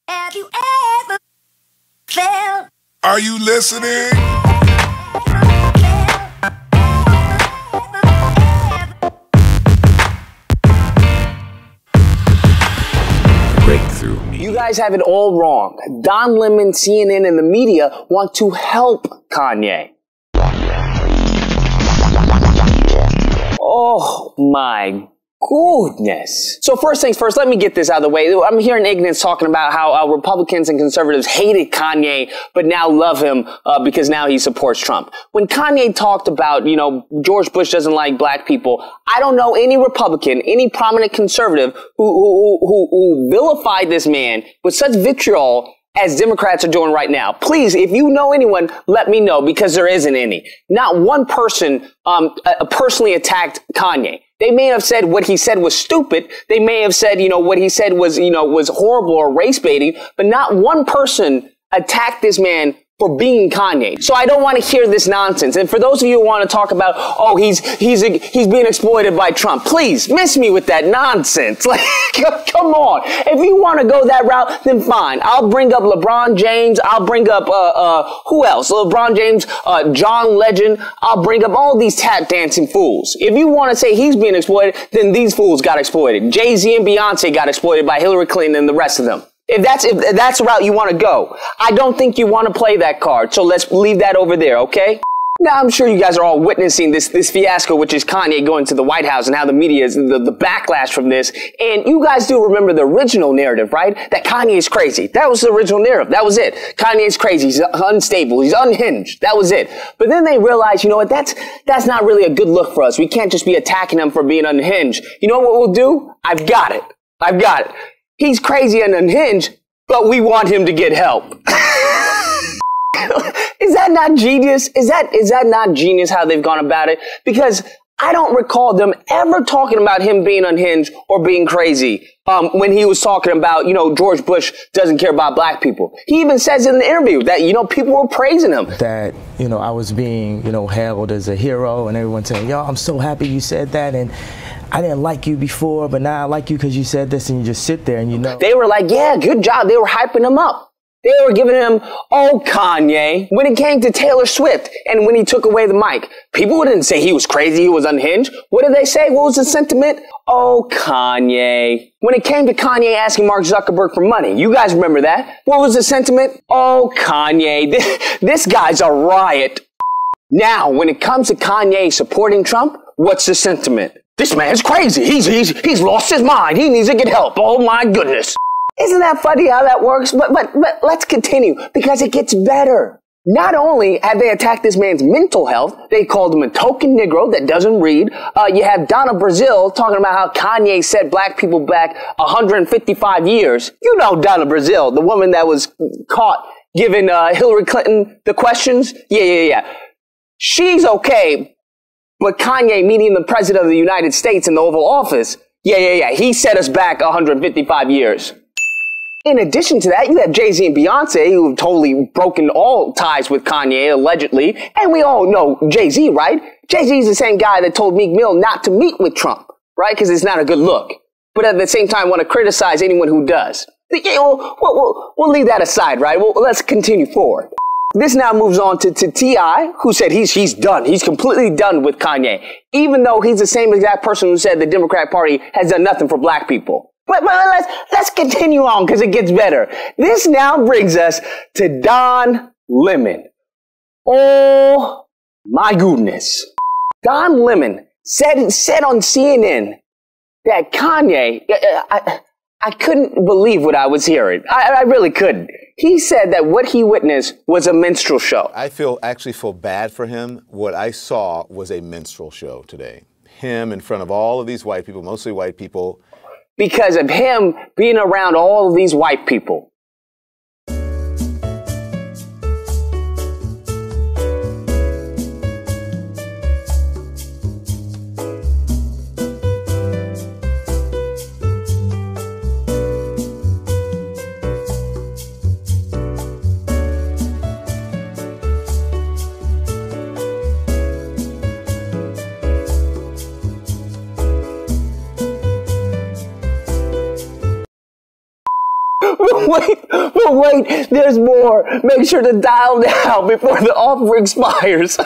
Have you ever felt? Are you listening? Breakthrough Media. You guys have it all wrong. Don Lemon, CNN, and the media want to help Kanye. Oh my goodness. So first things first, let me get this out of the way. I'm hearing ignorance talking about how Republicans and conservatives hated Kanye, but now love him because now he supports Trump. When Kanye talked about, George Bush doesn't like black people, I don't know any Republican, any prominent conservative who vilified this man with such vitriol as Democrats are doing right now. Please, if you know anyone, let me know, because there isn't any. Not one person personally attacked Kanye. They may have said what he said was stupid. They may have said, what he said was, was horrible or race baiting, but not one person attacked this man for being Kanye. So I don't want to hear this nonsense. And for those of you who want to talk about, he's being exploited by Trump, please miss me with that nonsense. Like, come on. If you want to go that route, then fine. I'll bring up LeBron James. I'll bring up, who else? LeBron James, John Legend. I'll bring up all these tap dancing fools. If you want to say he's being exploited, then these fools got exploited. Jay-Z and Beyonce got exploited by Hillary Clinton and the rest of them. If that's the route you want to go, I don't think you want to play that card. So let's leave that over there, okay? Now, I'm sure you guys are all witnessing this fiasco, which is Kanye going to the White House and how the media is the backlash from this. And you guys do remember the original narrative, right? That Kanye is crazy. That was the original narrative. That was it. Kanye is crazy. He's unstable. He's unhinged. That was it. But then they realized, you know what? That's not really a good look for us. We can't just be attacking him for being unhinged. You know what we'll do? I've got it. He's crazy and unhinged, but we want him to get help. Is that not genius? Is that not genius how they've gone about it? Because I don't recall them ever talking about him being unhinged or being crazy when he was talking about, George Bush doesn't care about black people. He even says in the interview that, people were praising him. That, I was being, hailed as a hero, and everyone saying, yo, I'm so happy you said that, and I didn't like you before, but now I like you because you said this, and you just sit there and They were like, yeah, good job. They were hyping him up. They were giving him, Kanye. When it came to Taylor Swift and when he took away the mic, people didn't say he was crazy, he was unhinged. What did they say? What was the sentiment? Oh, Kanye. When it came to Kanye asking Mark Zuckerberg for money, you guys remember that? What was the sentiment? Oh, Kanye. This guy's a riot. Now, when it comes to Kanye supporting Trump, what's the sentiment? This man's crazy. He's lost his mind. He needs to get help. Oh my goodness. Isn't that funny how that works? But let's continue, because it gets better. Not only have they attacked this man's mental health, they called him a token Negro that doesn't read. You have Donna Brazile talking about how Kanye set black people back 155 years. You know Donna Brazile, the woman that was caught giving Hillary Clinton the questions. Yeah. She's okay. But Kanye meeting the president of the United States in the Oval Office, yeah. He set us back 155 years. In addition to that, you have Jay-Z and Beyonce, who have totally broken all ties with Kanye, allegedly. And we all know Jay-Z, right? Jay-Z is the same guy that told Meek Mill not to meet with Trump, right? Because it's not a good look. But at the same time, want to criticize anyone who does. Yeah, we'll leave that aside, right? Well, let's continue forward. This now moves on to T.I., who said he's done. He's completely done with Kanye, even though he's the same exact person who said the Democratic Party has done nothing for black people. But let's continue on, because it gets better. This now brings us to Don Lemon. Oh my goodness. Don Lemon said on CNN that Kanye, I couldn't believe what I was hearing. I really couldn't. He said that what he witnessed was a minstrel show. I actually feel bad for him. What I saw was a minstrel show today. Him in front of all of these white people, mostly white people. Because of him being around all of these white people. wait, there's more. Make sure to dial now before the offer expires.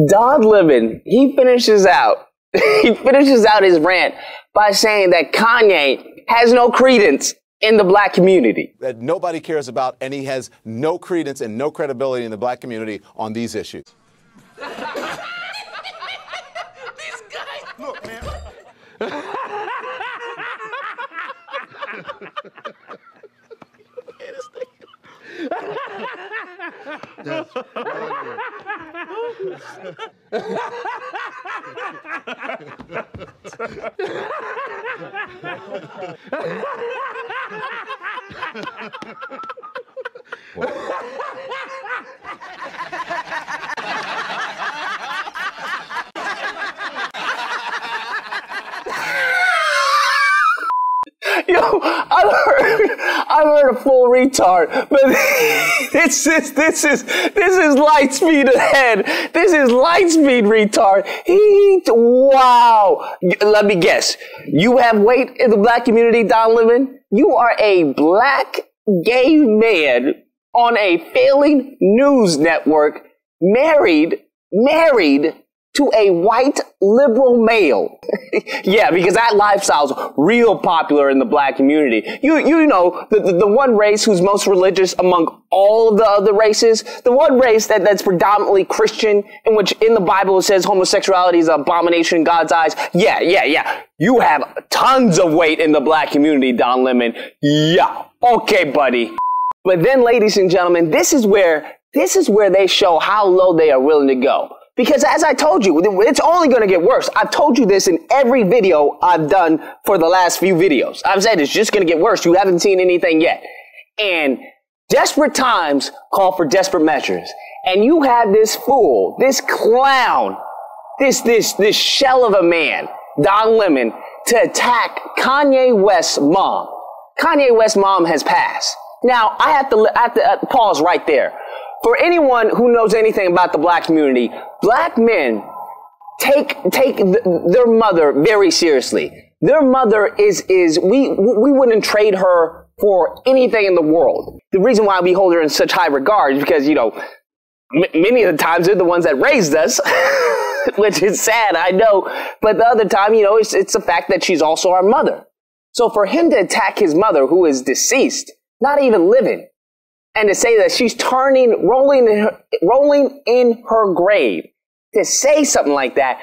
Don Lemon, he finishes out his rant by saying that Kanye has no credence in the black community. That nobody cares about, and he has no credence and no credibility in the black community on these issues. These guys. Look, man. That's Yo, I've heard a full retard, but this is light speed ahead. This is light speed retard. Wow. Let me guess. You have weight in the black community, Don Lemon? You are a black gay man on a failing news network, married to a white liberal male. Yeah, because that lifestyle's real popular in the black community. You know, the one race who's most religious among all of the other races, the one race that's predominantly Christian, in which in the Bible it says homosexuality is an abomination in God's eyes. Yeah. You have tons of weight in the black community, Don Lemon. Yeah. Okay, buddy. But then, ladies and gentlemen, this is where they show how low they are willing to go. Because as I told you, it's only going to get worse. I've told you this in every video I've done for the last few videos. I've said it's just going to get worse. You haven't seen anything yet. And desperate times call for desperate measures. And you have this fool, this clown, this shell of a man, Don Lemon, to attack Kanye West's mom. Kanye West's mom has passed. Now, I have to pause right there. For anyone who knows anything about the black community, black men take their mother very seriously. Their mother we wouldn't trade her for anything in the world. The reason why we hold her in such high regard is because, you know, many of the times they're the ones that raised us, which is sad, I know. But the other time, you know, it's the fact that she's also our mother. So for him to attack his mother, who is deceased, not even living, and to say that she's rolling in her grave, to say something like that,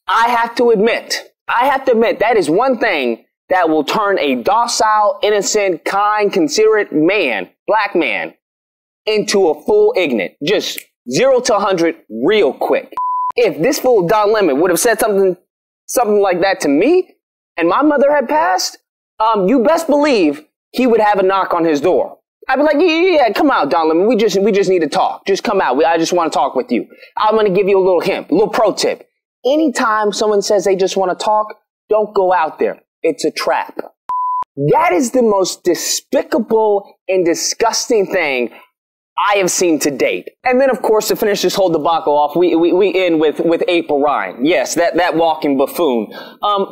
I have to admit that is one thing that will turn a docile, innocent, kind, considerate man, black man, into a full ignorant. Just 0 to 100 real quick. If this fool Don Lemon would have said something like that to me, and my mother had passed, you best believe he would have a knock on his door. I'd be like, yeah, come out, Don Lemon. We just need to talk. Just come out. I just want to talk with you. I'm going to give you a little hint, a little pro tip. Anytime someone says they just want to talk, don't go out there. It's a trap. That is the most despicable and disgusting thing I have seen to date. And then, of course, to finish this whole debacle off, we end with April Ryan. Yes, that walking buffoon.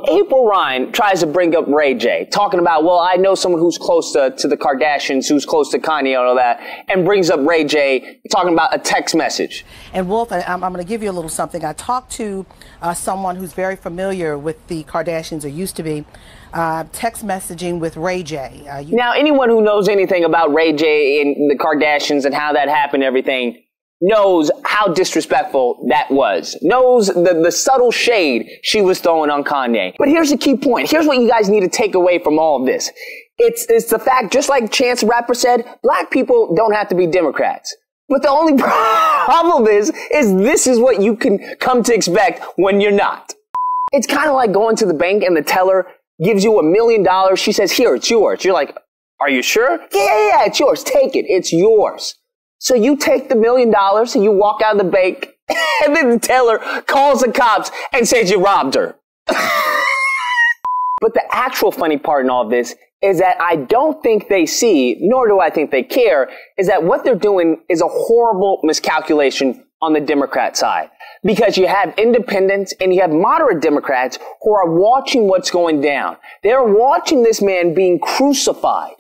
April Ryan tries to bring up Ray J, talking about, well, I know someone who's close to the Kardashians, who's close to Kanye and all that, and brings up Ray J, talking about a text message. And Wolf, I'm going to give you a little something. I talked to someone who's very familiar with the Kardashians, or used to be, text messaging with Ray J. Now, anyone who knows anything about Ray J and the Kardashians and how that happened, everything, knows how disrespectful that was. Knows the subtle shade she was throwing on Kanye. But here's the key point. Here's what you guys need to take away from all of this. It's the fact, just like Chance the Rapper said, black people don't have to be Democrats. But the only problem is this is what you can come to expect when you're not. It's kind of like going to the bank and the teller gives you $1 million. She says, here, it's yours. You're like, are you sure? Yeah, it's yours. Take it. It's yours. So you take the $1 million and you walk out of the bank, and then the teller calls the cops and says you robbed her. But the actual funny part in all of this is that I don't think they see, nor do I think they care, is that what they're doing is a horrible miscalculation on the Democrat side. Because you have independents and you have moderate Democrats who are watching what's going down. They're watching this man being crucified.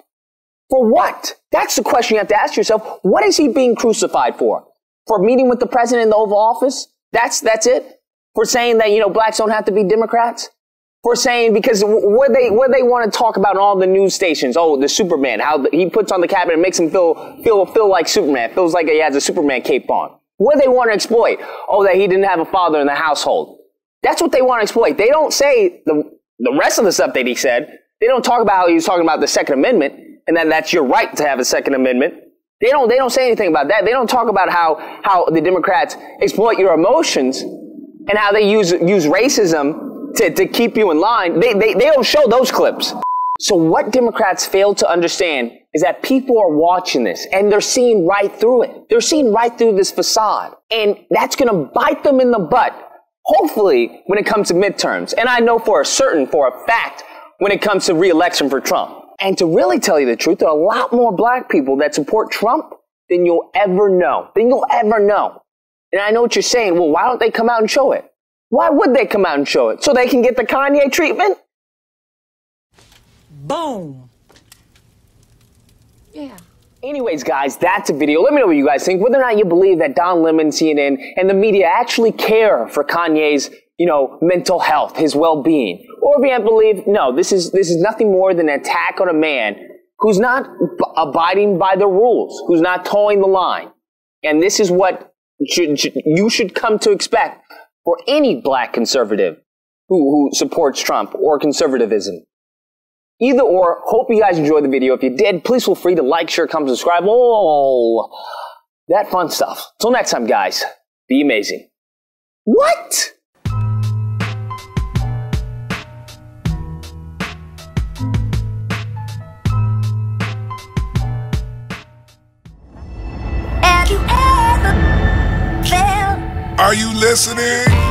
For what? That's the question you have to ask yourself. What is he being crucified for? For meeting with the president in the Oval Office? That's it? For saying that, blacks don't have to be Democrats? For saying, because what they want to talk about in all the news stations, the Superman, how he puts on the cabinet and makes him feel like Superman, feels like he has a Superman cape on. What do they want to exploit? That he didn't have a father in the household. That's what they want to exploit. They don't say the rest of the stuff that he said. They don't talk about how he was talking about the Second Amendment and that's your right to have a Second Amendment. They don't say anything about that. They don't talk about how the Democrats exploit your emotions and how they use racism to keep you in line. They don't show those clips. So what Democrats fail to understand is that people are watching this and they're seeing right through it. They're seeing right through this facade. And that's going to bite them in the butt, hopefully, when it comes to midterms. And I know for a fact, when it comes to re-election for Trump. And to really tell you the truth, there are a lot more black people that support Trump than you'll ever know. And I know what you're saying. Well, why don't they come out and show it? Why would they come out and show it? So they can get the Kanye treatment? Boom. Yeah. Anyways, guys, that's a video. Let me know what you guys think. Whether or not you believe that Don Lemon, CNN, and the media actually care for Kanye's, mental health, his well-being. Or if you believe, no, this is nothing more than an attack on a man who's not abiding by the rules, who's not towing the line. And this is what you should come to expect for any black conservative who supports Trump or conservatism. Either or, hope you guys enjoyed the video. If you did, please feel free to like, share, comment, subscribe. All that fun stuff. Till next time, guys, be amazing. What? Have you ever felt? Are you listening?